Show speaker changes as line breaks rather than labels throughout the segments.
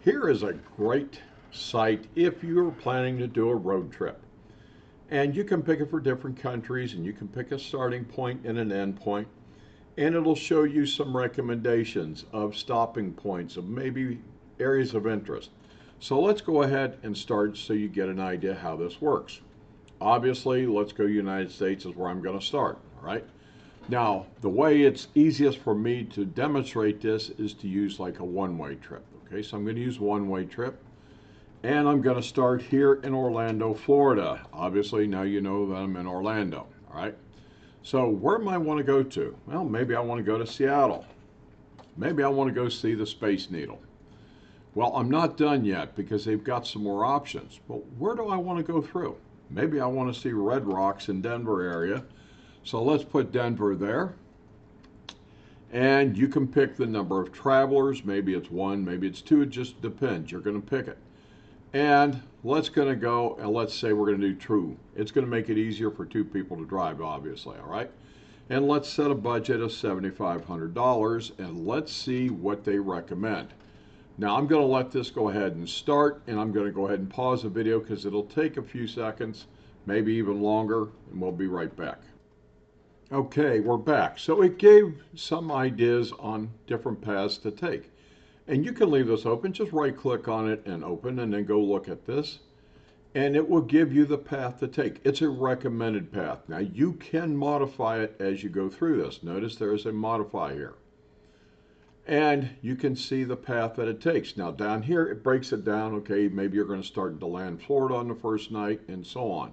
Here is a great site if you're planning to do a road trip. And you can pick it for different countries, and you can pick a starting point and an end point, and it'll show you some recommendations of stopping points, of maybe areas of interest. So let's go ahead and start so you get an idea how this works. Obviously, let's go United States is where I'm going to start, all right? Now, the way it's easiest for me to demonstrate this is to use like a one-way trip. Okay, so I'm going to use one-way trip, and I'm going to start here in Orlando, Florida. Obviously, now you know that I'm in Orlando, all right? So where might I want to go to? Well, maybe I want to go to Seattle. Maybe I want to go see the Space Needle. Well, I'm not done yet because they've got some more options. But where do I want to go through? Maybe I want to see Red Rocks in Denver area. So let's put Denver there. And you can pick the number of travelers. Maybe it's one, maybe it's two. It just depends. You're going to pick it. And let's going to go and let's say we're going to do two. It's going to make it easier for two people to drive, obviously, all right? And let's set a budget of $7,500 and let's see what they recommend. Now I'm going to let this go ahead and start, and I'm going to go ahead and pause the video because it'll take a few seconds, maybe even longer, and we'll be right back. Okay, we're back. So it gave some ideas on different paths to take. And you can leave this open, just right click on it and open, and then go look at this. And it will give you the path to take. It's a recommended path. Now you can modify it as you go through this. Notice there is a modify here. And you can see the path that it takes. Now down here, it breaks it down. Okay, maybe you're going to start in DeLand, Florida on the first night and so on.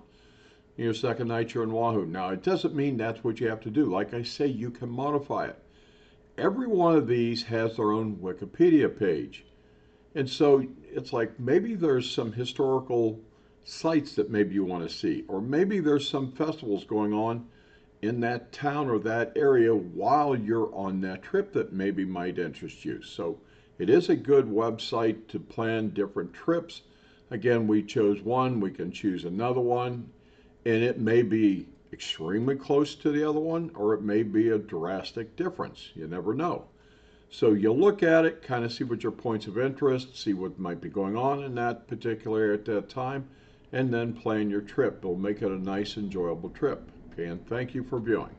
Your second night, you're in Wahoo. Now it doesn't mean that's what you have to do. Like I say, you can modify it. Every one of these has their own Wikipedia page. And so it's like maybe there's some historical sites that maybe you want to see, or maybe there's some festivals going on in that town or that area while you're on that trip that maybe might interest you. So it is a good website to plan different trips. Again, we chose one, we can choose another one, and it may be extremely close to the other one, or it may be a drastic difference. You never know. So you look at it, kind of see what your points of interest, see what might be going on in that particular area at that time, and then plan your trip. It'll make it a nice, enjoyable trip. Okay, and thank you for viewing.